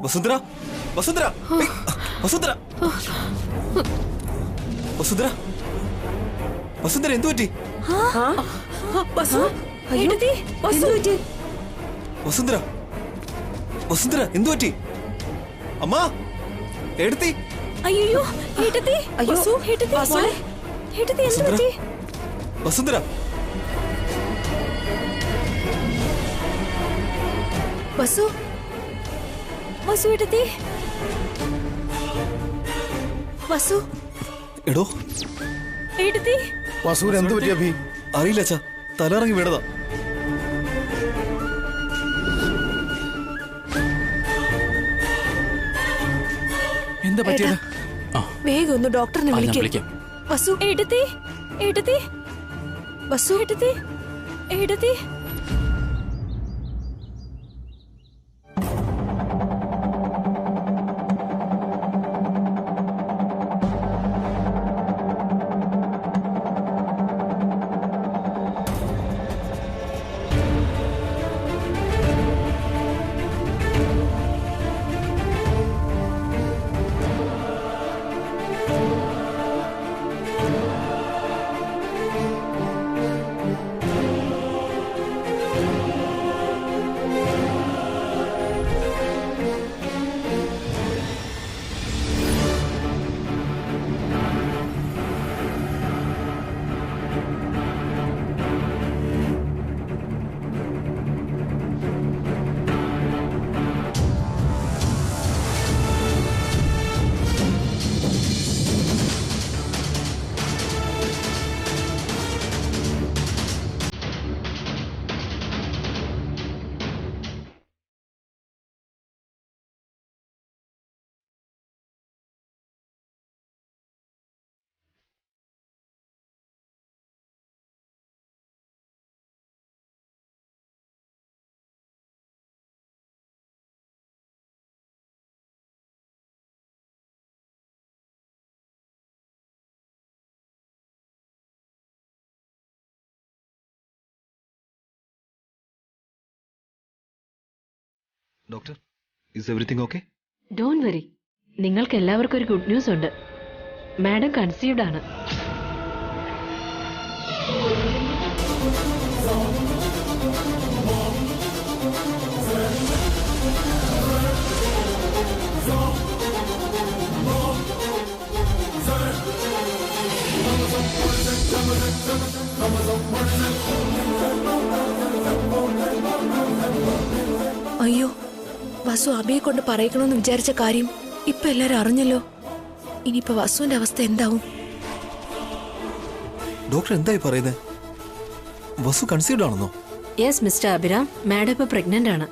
വസുന്ധര വസുന്ധര വസുന്ധര വസുന്ധര വസുന്ധര എന്തു പറ്റി? വസുന്ധര വസുന്ധര എന്തു പറ്റി? അമ്മ എടുത്തി. അയ്യോ വസുന്ധര വസു വസു എടുത്തി. വസു എടോ എടുത്തി. വസൂര് എന്ത് പറ്റി അഭി? അറിയില്ല അച്ഛാ, തലയിറങ്ങി വീണതാ. എന്താ പറ്റിയത്? വേഗം ഒന്ന് ഡോക്ടറിനെ വിളിക്കാം. വസു എടുത്തി എടുത്തി. വസു എടുത്തി എടുത്തി. Doctor, is everything okay? Don't worry, നിങ്ങൾക്ക് എല്ലാവർക്കും ഒരു ഗുഡ് ന്യൂസ് ഉണ്ട്. മാഡം കൺസീവ്ഡ് ആണ്. അയ്യോ, വസു അബിയെ കൊണ്ട് പറയിക്കണമെന്ന് വിചാരിച്ച കാര്യം ഇപ്പൊ എല്ലാരും അറിഞ്ഞല്ലോ. ഇനിയിപ്പോ വസുവിന്റെ അവസ്ഥ എന്താവും? ഡോക്ടർ എന്തായി പറയുന്നത്? വസു കൺസീവ്ഡ് ആണെന്നോ? യെസ് മിസ്റ്റർ അഭിരാം, മാഡം ഇപ്പൊ പ്രഗ്നന്റ് ആണ്.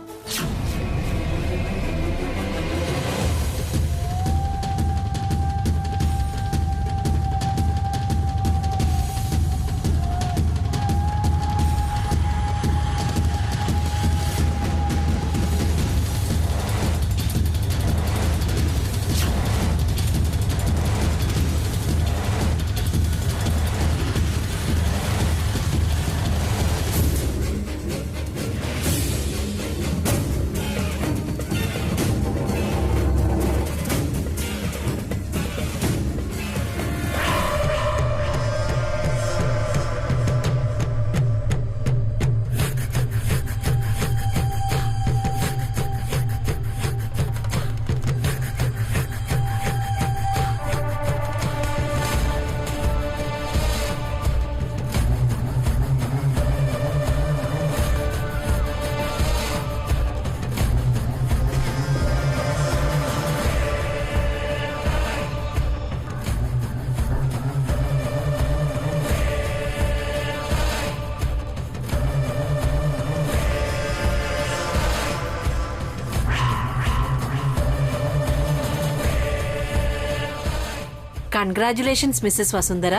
Congratulations Mrs Vasundhara.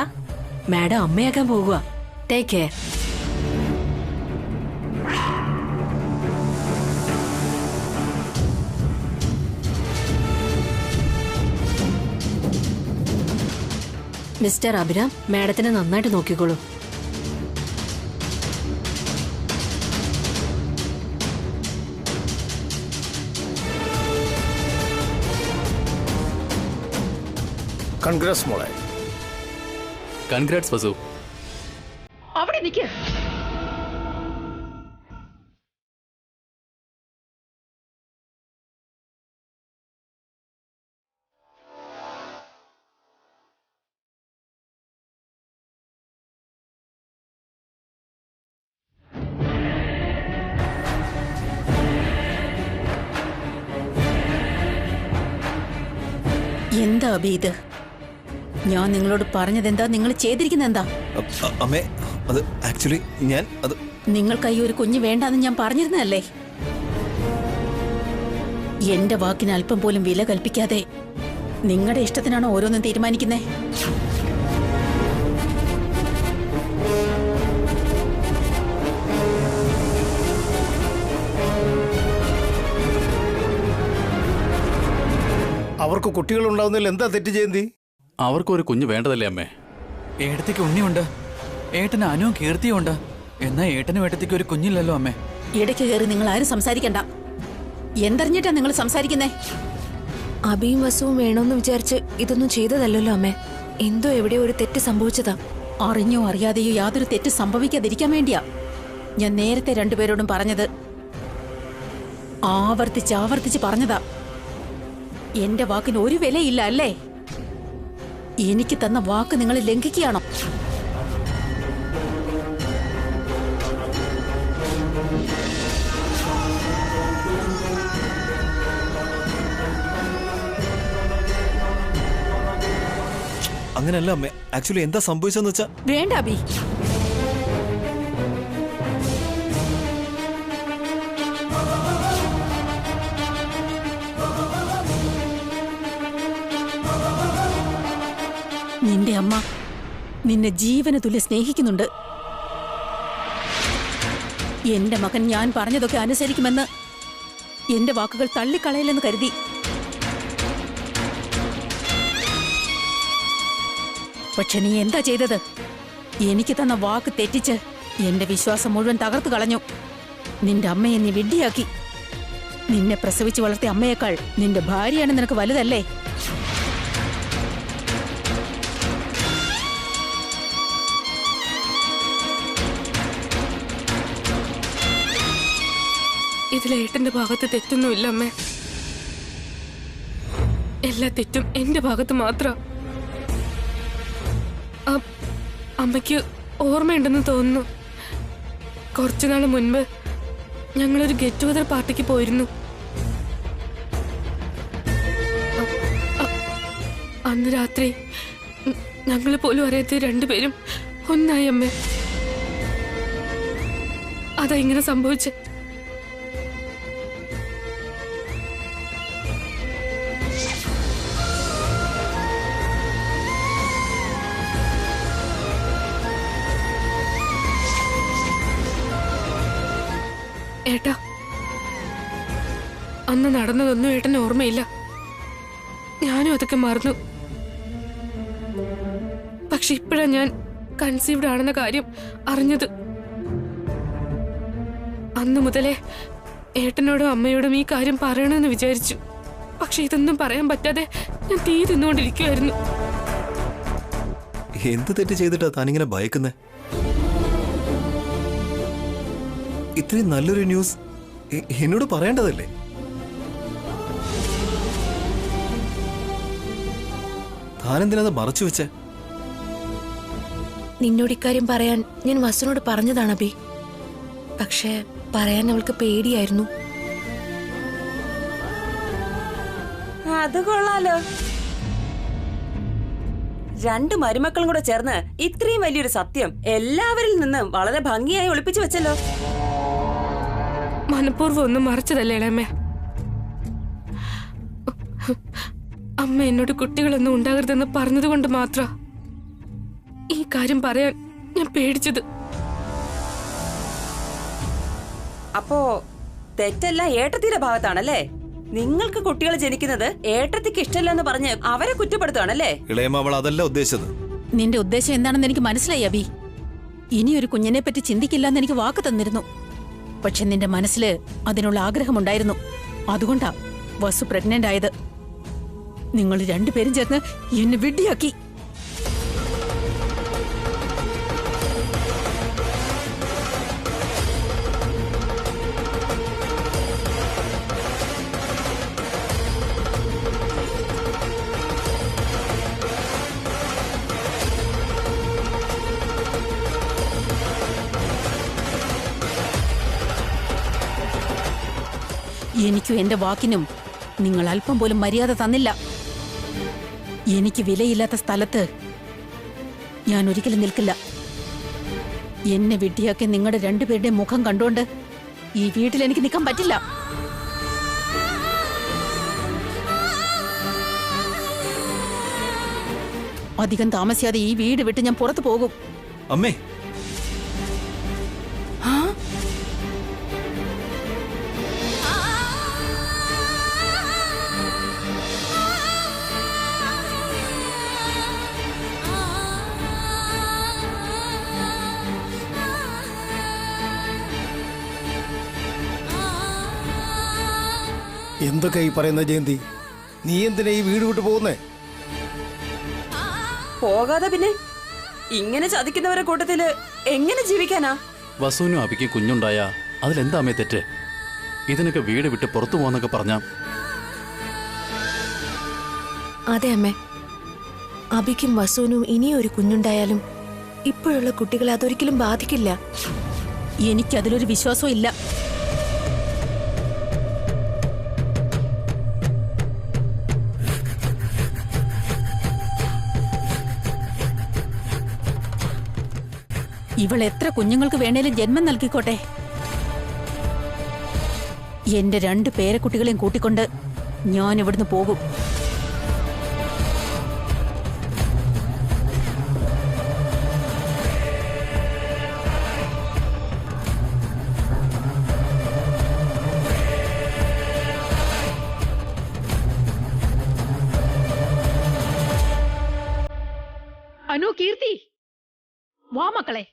മാഡം അമ്മയാക്കാൻ പോകുക. Take care. മിസ്റ്റർ അഭിരാം, മാഡത്തിനെ നന്നായിട്ട് നോക്കിക്കോളൂ. കൺഗ്രാറ്റ്സ് മോളെ. കൺഗ്രാറ്റ്സ് വസു. അവിടെ നിൽക്ക്. എന്താ അബി ഇത്? ഞാൻ നിങ്ങളോട് പറഞ്ഞതെന്താ, നിങ്ങൾ ചെയ്തിരിക്കുന്നെന്താ? അമ്മേ, അത് ആക്ച്വലി ഞാൻ അത് നിങ്ങൾക്കായി ഒരു കുഞ്ഞ് വേണ്ടാന്ന് ഞാൻ പറഞ്ഞിരുന്നല്ലേ? എന്റെ വാക്കിന് അല്പം പോലും വില കൽപ്പിക്കാതെ നിങ്ങളുടെ ഇഷ്ടത്തിനാണോ ഓരോന്നും തീരുമാനിക്കുന്നേ? അവർക്ക് കുട്ടികൾ ഉണ്ടാവുന്നതിൽ എന്താ തെറ്റ് ചെയ്യുന്നത്? അവർക്കൊരു കുഞ്ഞ് വേണ്ടതല്ലേ അമ്മേ? ഏട്ടത്തിക്ക് ഉണ്ണിയുണ്ട്, ഏട്ടന് അനുവും കീർത്തിയും ഉണ്ട്. എന്നാ ഏട്ടനും ഏട്ടത്തിക്ക് ഒരു കുഞ്ഞില്ലല്ലോ അമ്മേ. ഇടയ്ക്ക് കയറി നിങ്ങൾ ആരും സംസാരിക്കണ്ട. എന്തറിഞ്ഞിട്ടാ നിങ്ങൾ സംസാരിക്കുന്നേ? അബിയും വസുവും വേണമെന്ന് വിചാരിച്ച് ഇതൊന്നും ചെയ്തതല്ലല്ലോ അമ്മേ. എന്തോ എവിടെയോ ഒരു തെറ്റ് സംഭവിച്ചതാ. അറിഞ്ഞോ അറിയാതെയോ യാതൊരു തെറ്റ് സംഭവിക്കാതിരിക്കാൻ വേണ്ടിയാ ഞാൻ നേരത്തെ രണ്ടുപേരോടും പറഞ്ഞത്. ആവർത്തിച്ച് പറഞ്ഞതാ. എന്റെ വാക്കിന് ഒരു വിലയില്ല അല്ലേ? എനിക്ക് തന്ന വാക്ക് നിങ്ങൾ ലംഘിക്കുകയാണോ? അങ്ങനെയല്ല അമ്മേ. ആക്ച്വലി എന്താ സംഭവിച്ചെന്ന് വെച്ചാ വേണ്ട അബി. നിന്റെ അമ്മ നിന്നെ ജീവന് തുല്യ സ്നേഹിക്കുന്നുണ്ട്. എന്റെ മകൻ ഞാൻ പറഞ്ഞതൊക്കെ അനുസരിക്കുമെന്ന് എന്റെ വാക്കുകൾ തള്ളിക്കളയില്ലെന്ന് കരുതി. പക്ഷെ നീ എന്താ ചെയ്തത്? എനിക്ക് തന്ന വാക്ക് തെറ്റിച്ച് എന്റെ വിശ്വാസം മുഴുവൻ തകർത്തു കളഞ്ഞു. നിന്റെ അമ്മയെ നീ വിഡ്ഢിയാക്കി. നിന്നെ പ്രസവിച്ച് വളർത്തിയ അമ്മയേക്കാൾ നിന്റെ ഭാര്യയാണ് നിനക്ക് വലുതല്ലേ? ഇതിൽ ഏട്ടന്റെ ഭാഗത്ത് തെറ്റൊന്നുമില്ല അമ്മേ. എല്ലാ തെറ്റും എന്റെ ഭാഗത്ത് മാത്രം. അമ്മയ്ക്ക് ഓർമ്മയുണ്ടെന്ന് തോന്നുന്നു. കുറച്ചുനാൾ മുൻപ് ഞങ്ങളൊരു ഗെറ്റ് ടുഗദർ പാർട്ടിക്ക് പോയിരുന്നു. അന്ന് രാത്രി ഞങ്ങൾ പോലും അറിയാത്ത രണ്ടുപേരും ഒന്നായി അമ്മേ. അതാ ഇങ്ങനെ സംഭവിച്ചേ. ഏട്ടാ, അന്ന് നടന്നതൊന്നും ഏട്ടന് ഓർമ്മയില്ല. ഞാനും അതൊക്കെ മറന്നു. പക്ഷെ ഇപ്പോഴാ ഞാൻ കൺസീവ്ഡ് ആണെന്ന കാര്യം അറിഞ്ഞത്. അന്നു മുതലേ ഏട്ടനോടും അമ്മയോടും ഈ കാര്യം പറയണമെന്ന് വിചാരിച്ചു. പക്ഷെ ഇതൊന്നും പറയാൻ പറ്റാതെ ഞാൻ തീ തിന്നുകൊണ്ടിരിക്കുവായിരുന്നു. എന്ത് തെറ്റ് ചെയ്തിട്ടാ താനിങ്ങനെ ഭയക്കുന്നേ? ഇത്രയും നല്ലൊരു ന്യൂസ് എന്നോട് പറയേണ്ടതല്ലേ? താനെന്തിനത് മറച്ചു വെച്ചേ? നിന്നോട് ഇക്കാര്യം പറയാൻ ഞാൻ വസുനോട് പറഞ്ഞതാണ് അബി. പക്ഷേ പറയാൻ അവൾക്ക് പേടിയായിരുന്നു. അത് കൊള്ളാലോ. രണ്ട് മരുമക്കളും കൂടെ ചേർന്ന് ഇത്രയും വലിയൊരു സത്യം എല്ലാവരിൽ നിന്നും വളരെ ഭംഗിയായി ഒളിപ്പിച്ചു വെച്ചല്ലോ. മനഃപൂർവ്വം ഒന്നും മറച്ചതല്ലേ അമ്മ. അമ്മ എന്നോട് കുട്ടികളൊന്നും ഉണ്ടാകരുതെന്ന് പറഞ്ഞതുകൊണ്ട് മാത്ര ഈ കാര്യം പറയാൻ ഞാൻ പേടിച്ചത്. അപ്പോ തെറ്റെല്ലാം ഏട്ടത്തിയുടെ ഭാഗത്താണല്ലേ? നിങ്ങൾക്ക് കുട്ടികൾ ജനിക്കുന്നത് ഏട്ടത്തിക്ക് ഇഷ്ടമല്ലെന്ന് പറഞ്ഞ് അവരെ കുറ്റപ്പെടുത്തുകയാണല്ലേ? ഇളയമ്മ അതല്ല ഉദ്ദേശിച്ചത്. നിന്റെ ഉദ്ദേശം എന്താണെന്ന് എനിക്ക് മനസ്സിലായി അബി. ഇനിയൊരു കുഞ്ഞിനെ പറ്റി ചിന്തിക്കില്ലെന്ന് എനിക്ക് വാക്ക് തന്നിരുന്നു. പക്ഷെ നിന്റെ മനസ്സില് അതിനുള്ള ആഗ്രഹമുണ്ടായിരുന്നു. അതുകൊണ്ടാ വസു പ്രഗ്നന്റ് ആയത്. നിങ്ങൾ രണ്ടുപേരും ചേർന്ന് എന്നെ വിഡ്ഢിയാക്കി. എനിക്കും എന്റെ വാക്കിനും നിങ്ങൾ അല്പം പോലും മര്യാദ തന്നില്ല. എനിക്ക് വിലയില്ലാത്ത സ്ഥലത്ത് ഞാൻ ഒരിക്കലും നിൽക്കില്ല. എന്നെ വിഡ്ഢിയാക്കി നിങ്ങളുടെ രണ്ടുപേരുടെ മുഖം കണ്ടുകൊണ്ട് ഈ വീട്ടിൽ എനിക്ക് നിൽക്കാൻ പറ്റില്ല. അധികം താമസിയാതെ ഈ വീട് വിട്ട് ഞാൻ പുറത്തു പോകും. അമ്മേ, എന്തൊക്കെ ഈ പറയുന്ന ജയന്തി? നീ എന്തിനാ ഈ വീട് വിട്ടു പോകുന്നേ? പോകാതെ പിന്നെ ഇങ്ങനെ ചതിക്കുന്നവരെ കൂട്ടത്തില് എങ്ങനെ ജീവിക്കാനാ? വസുവിനും അബിക്കും കുഞ്ഞുണ്ടായ അതിലെന്താ അമ്മേ തെറ്റ്? ഇതിനൊക്കെ വീട് വിട്ട് പുറത്തു പോവാന്നൊക്കെ പറഞ്ഞ അതെ അമ്മേ, അബിക്കും വസുവിനും ഇനിയും ഒരു കുഞ്ഞുണ്ടായാലും ഇപ്പോഴുള്ള കുട്ടികളെ അതൊരിക്കലും ബാധിക്കില്ല. എനിക്കതിലൊരു വിശ്വാസവും ഇല്ല. ഇവൾ എത്ര കുഞ്ഞുങ്ങൾക്ക് വേണേലും ജന്മം നൽകിക്കോട്ടെ. എന്റെ 2 പേരക്കുട്ടികളെയും കൂട്ടിക്കൊണ്ട് ഞാൻ ഇവിടുന്ന് പോകും. അനു, കീർത്തി, വാ മക്കളെ.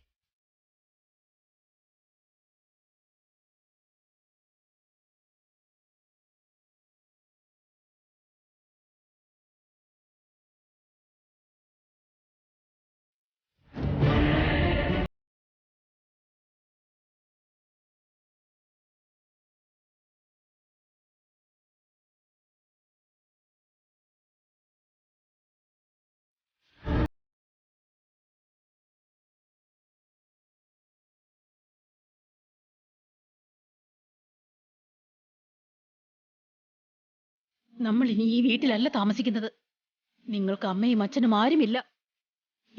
നമ്മൾ ഇനി ഈ വീട്ടിലല്ല താമസിക്കുന്നത്. നിങ്ങൾക്ക് അമ്മയും അച്ഛനും ആരുമില്ല.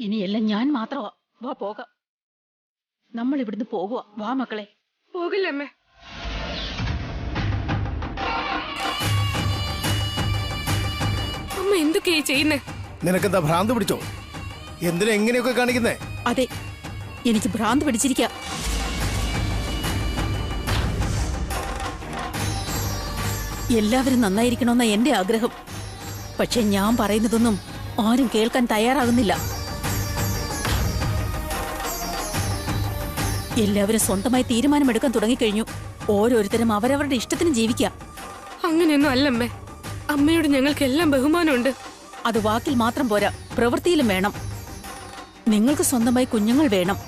ഇനിയെല്ലാം ഞാൻ മാത്രമാ. വാ പോകാം. നമ്മൾ ഇവിടുന്ന് പോകുക. വാ മക്കളെ. പോകില്ല അമ്മേ. അമ്മ എന്തൊക്കെയാ ചെയ്യുന്നേ? നിനക്കെന്താ ഭ്രാന്ത് പിടിച്ചോ? എന്തിനാ എങ്ങനെയൊക്കെ കാണിക്കുന്നേ? അതെ, എനിക്ക് ഭ്രാന്ത് പിടിച്ചിരിക്കുക. എല്ലാവരും നന്നായിരിക്കണമെന്ന എന്റെ ആഗ്രഹം. പക്ഷെ ഞാൻ പറയുന്നതൊന്നും ആരും കേൾക്കാൻ തയ്യാറാകുന്നില്ല. എല്ലാവരും സ്വന്തമായി തീരുമാനമെടുക്കാൻ തുടങ്ങിക്കഴിഞ്ഞു. ഓരോരുത്തരും അവരവരുടെ ഇഷ്ടത്തിന് ജീവിക്കാം. അങ്ങനെയൊന്നും അല്ലമ്മേ. അമ്മയോട് ഞങ്ങൾക്ക് എല്ലാം ബഹുമാനമുണ്ട്. അത് വാക്കിൽ മാത്രം പോരാ, പ്രവൃത്തിയിലും വേണം. നിങ്ങൾക്ക് സ്വന്തമായി കുഞ്ഞുങ്ങൾ വേണം.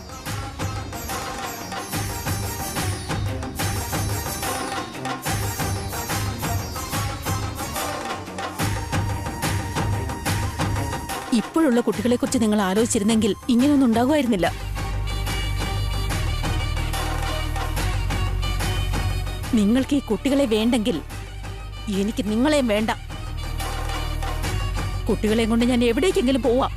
ഇപ്പോഴുള്ള കുട്ടികളെക്കുറിച്ച് നിങ്ങൾ ആലോചിച്ചിരുന്നെങ്കിൽ ഇങ്ങനെയൊന്നും ഉണ്ടാകുമായിരുന്നില്ല. നിങ്ങൾക്ക് ഈ കുട്ടികളെ വേണ്ടെങ്കിൽ എനിക്ക് നിങ്ങളെയും വേണ്ട. കുട്ടികളെയും കൊണ്ട് ഞാൻ എവിടേക്കെങ്കിലും പോവാം.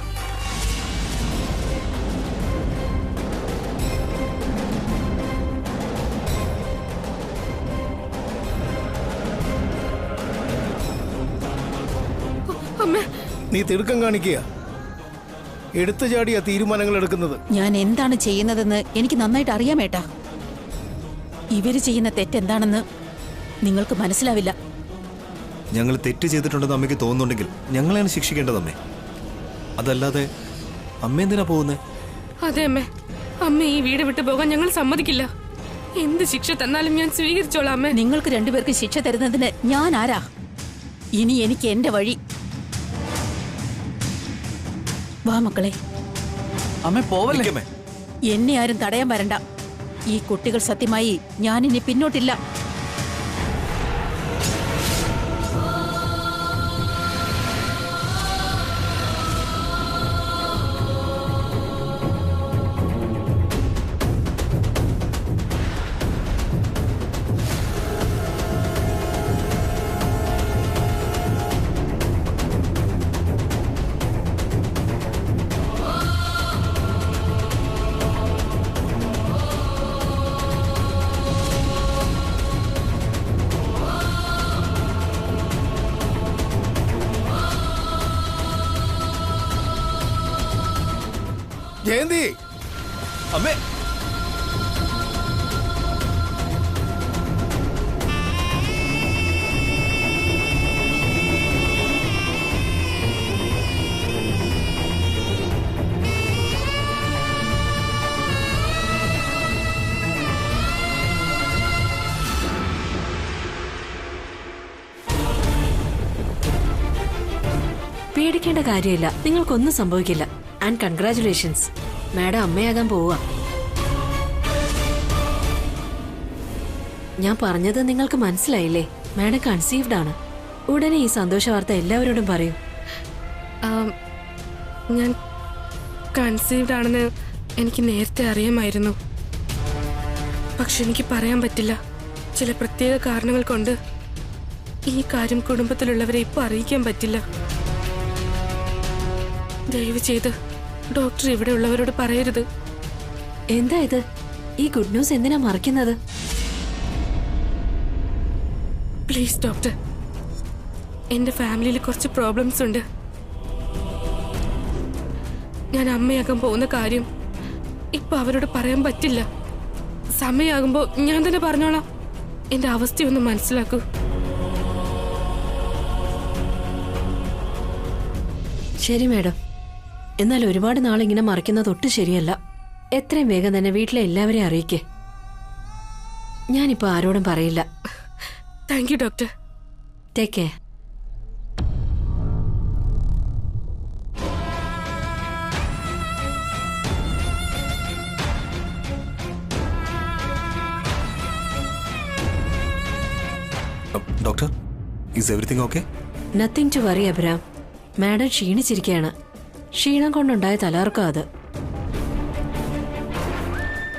നീ തിടുക്കം കാണിക്കുക. എടുത്തു ചാടിയ തീരുമാനങ്ങൾ എടുക്കുന്നത്. ഞാൻ എന്താണ് ചെയ്യുന്നതെന്ന് എനിക്ക് നന്നായിട്ട് അറിയാമേട്ടാ. ഇവര് ചെയ്യുന്ന തെറ്റെന്താണെന്ന് നിങ്ങൾക്ക് മനസ്സിലാവില്ല. ഞങ്ങൾ തെറ്റ് ചെയ്തിട്ടുണ്ടെന്ന് അമ്മയ്ക്ക് തോന്നുന്നുണ്ടെങ്കിൽ ഞങ്ങളെയാണ് ശിക്ഷിക്കേണ്ടത് അമ്മേ. അതല്ലാതെ അമ്മ എന്തിനാ പോകുന്നേ? അതെ അമ്മേ, അമ്മ ഈ വീട് വിട്ടു പോകാൻ ഞങ്ങൾ സമ്മതിക്കില്ല. എന്ത് ശിക്ഷ തന്നാലും ഞാൻ സ്വീകരിച്ചോളാം അമ്മേ. നിങ്ങൾക്ക് രണ്ടുപേർക്ക് ശിക്ഷ തരുന്നതിന് ഞാൻ ആരാ? ഇനി എനിക്ക് എന്റെ വഴി. വാ മക്കളെ. അമ്മ പോവല്ലേ? നിൽക്കമ്മേ. എന്നെ ആരും തടയാൻ വരണ്ട. ഈ കുട്ടികൾ സത്യമായി ഞാനിനി പിന്നോട്ടില്ല. ജയന്തി, അമ്മേ. പേടിക്കേണ്ട കാര്യമില്ല, നിങ്ങൾക്കൊന്നും സംഭവിക്കില്ല. ആൻഡ് കൺഗ്രാറ്റുലേഷൻസ്, മാഡം അമ്മയാകാൻ പോവുക. ഞാൻ പറഞ്ഞത് നിങ്ങൾക്ക് മനസ്സിലായില്ലേ? മാഡം കൺസീവ്ഡ് ആണ്. ഉടനെ ഈ സന്തോഷ വാർത്ത എല്ലാവരോടും പറയൂ. ഞാൻ കൺസീവ്ഡ് ആണെന്ന് എനിക്ക് നേരത്തെ അറിയാമായിരുന്നു. പക്ഷെ എനിക്ക് പറയാൻ പറ്റില്ല. ചില പ്രത്യേക കാരണങ്ങൾ കൊണ്ട് ഈ കാര്യം കുടുംബത്തിലുള്ളവരെ ഇപ്പൊ അറിയിക്കാൻ പറ്റില്ല. ദയവ് ചെയ്ത് ഡോക്ടർ ഇവിടെ ഉള്ളവരോട് പറയരുത്. എന്താ ഇത്? ഈ ഗുഡ് ന്യൂസ് എന്തിനാ മറയ്ക്കുന്നത്? പ്ലീസ് ഡോക്ടർ, എന്റെ ഫാമിലിയിൽ കുറച്ച് പ്രോബ്ലംസ് ഉണ്ട്. ഞാൻ അമ്മയാകാൻ പോകുന്ന കാര്യം ഇപ്പൊ അവരോട് പറയാൻ പറ്റില്ല. സമയമാകുമ്പോ ഞാൻ തന്നെ പറഞ്ഞോളാം. എന്റെ അവസ്ഥയൊന്ന് മനസ്സിലാക്കൂ. ശരി മാഡം, എന്നാൽ ഒരുപാട് നാളിങ്ങനെ മറയ്ക്കുന്നത് ഒട്ടും ശരിയല്ല. എത്രയും വേഗം തന്നെ വീട്ടിലെ എല്ലാവരെയും അറിയിക്കേ. ഞാനിപ്പോ ആരോടും പറയില്ല. Thank you doctor. Take care. Doctor, is everything okay? Nothing to worry Abram. Madam ക്ഷീണിച്ചിരിക്കുകയാണ്. ക്ഷീണം കൊണ്ടുണ്ടായ തലകറക്കം അത്.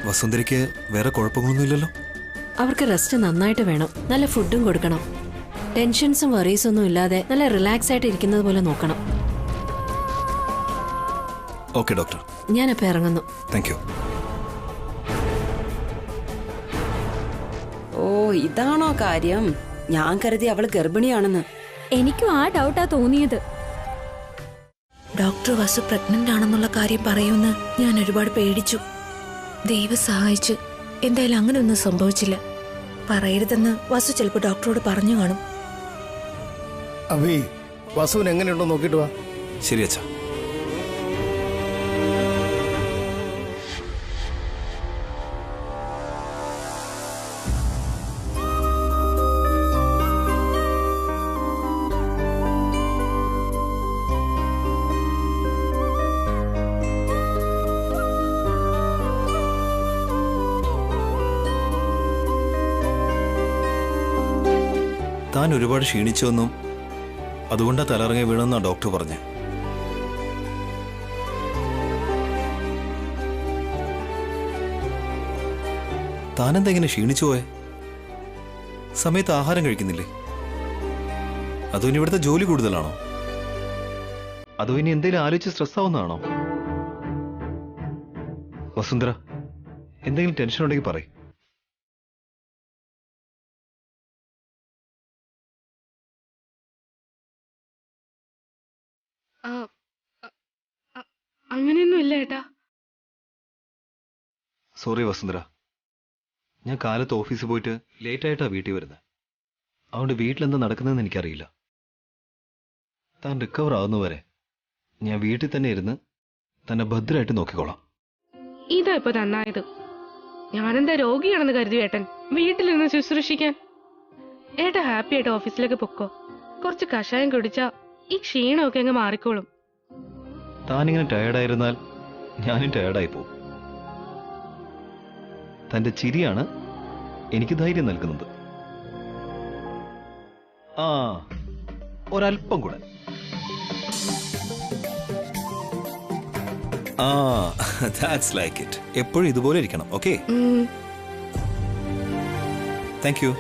വസുന്ധരയ്ക്ക് വേറെ കുഴപ്പങ്ങളൊന്നുമില്ലല്ലോ? അവർക്ക് റെസ്റ്റ് നന്നായിട്ട് വേണം. നല്ല ഫുഡും കൊടുക്കണം. ടെൻഷൻസും വറീസും ഒന്നും ഇല്ലാതെ നല്ല റിലാക്സ് ആയിട്ട് ഇരിക്കുന്നത് പോലെ നോക്കണം. Okay doctor. ഞാനപ്പോൾ ഇറങ്ങുന്നു. Thank you. ഓ, ഇതാണോ കാര്യം? ഞാൻ കരുതി അവള് ഗർഭിണിയാണെന്ന്. എനിക്കും ആ ഡൗട്ടാ തോന്നിയത്. ഡോക്ടർ വസു പ്രഗ്നന്റ് ആണെന്നുള്ള കാര്യം പറയുമെന്ന് ഞാൻ ഒരുപാട് പേടിച്ചു. ദൈവം സഹായിച്ചു, എന്തായാലും അങ്ങനെയൊന്നും സംഭവിച്ചില്ല. പറയരുതെന്ന് വസു ചിലപ്പോൾ ഡോക്ടറോട് പറഞ്ഞു കാണും. അഭി, വസുവിന് എങ്ങനെയുണ്ടോ നോക്കിട്ട് വാ. ശരി അച്ഛാ. താൻ ഒരുപാട് ക്ഷീണിച്ചുവെന്നും അതുകൊണ്ടാ തലറങ്ങി വീണെന്നാ ഡോക്ടർ പറഞ്ഞേ. താനെന്താ ഇങ്ങനെ ക്ഷീണിച്ചു പോയെ? സമയത്ത് ആഹാരം കഴിക്കുന്നില്ലേ? അതോ ഇനി ഇവിടുത്തെ ജോലി കൂടുതലാണോ? അതോ ഇനി എന്തെങ്കിലും ആലോചിച്ച് സ്ട്രെസ് ആവുന്നതാണോ? വസുന്ധര, എന്തെങ്കിലും ടെൻഷൻ ഉണ്ടെങ്കിൽ പറയ്. അങ്ങനെയൊന്നും ഇല്ല ഏട്ടാ. സോറി വസുന്ധര, ഞാൻ കാലത്ത് ഓഫീസിൽ പോയിട്ട് ലേറ്റായിട്ടാ വീട്ടിൽ വരുന്നത്. അതുകൊണ്ട് വീട്ടിലെന്താ നടക്കുന്നതെന്ന് എനിക്കറിയില്ല. താൻ റിക്കവർ ആവുന്നവരെ ഞാൻ വീട്ടിൽ തന്നെ ഇരുന്ന് തന്നെ ഭദ്രമായിട്ട് നോക്കിക്കോളാം. ഇതാ ഇപ്പൊ നന്നായത്. ഞാനെന്താ രോഗിയാണെന്ന് കരുതി ഏട്ടൻ വീട്ടിൽ നിന്ന് ശുശ്രൂഷിക്കാൻ? ഏട്ടാ ഹാപ്പി ആയിട്ട് ഓഫീസിലേക്ക് പൊക്കോ. കുറച്ച് കഷായം കുടിച്ചാ ഈ ക്ഷീണമൊക്കെ അങ്ങ് മാറിക്കോളും. താനിങ്ങനെ ടയേർഡായിരുന്നാൽ ഞാനും ടയേർഡായി പോകും. തന്റെ ചിരിയാണ് എനിക്ക് ധൈര്യം നൽകുന്നത്. ആ, ഒരല്പം കൂടെ. ആ, ദാറ്റ്സ് ലൈക്ക് ഇറ്റ്. എപ്പോഴും ഇതുപോലെ ഇരിക്കണം. Okay, thank you.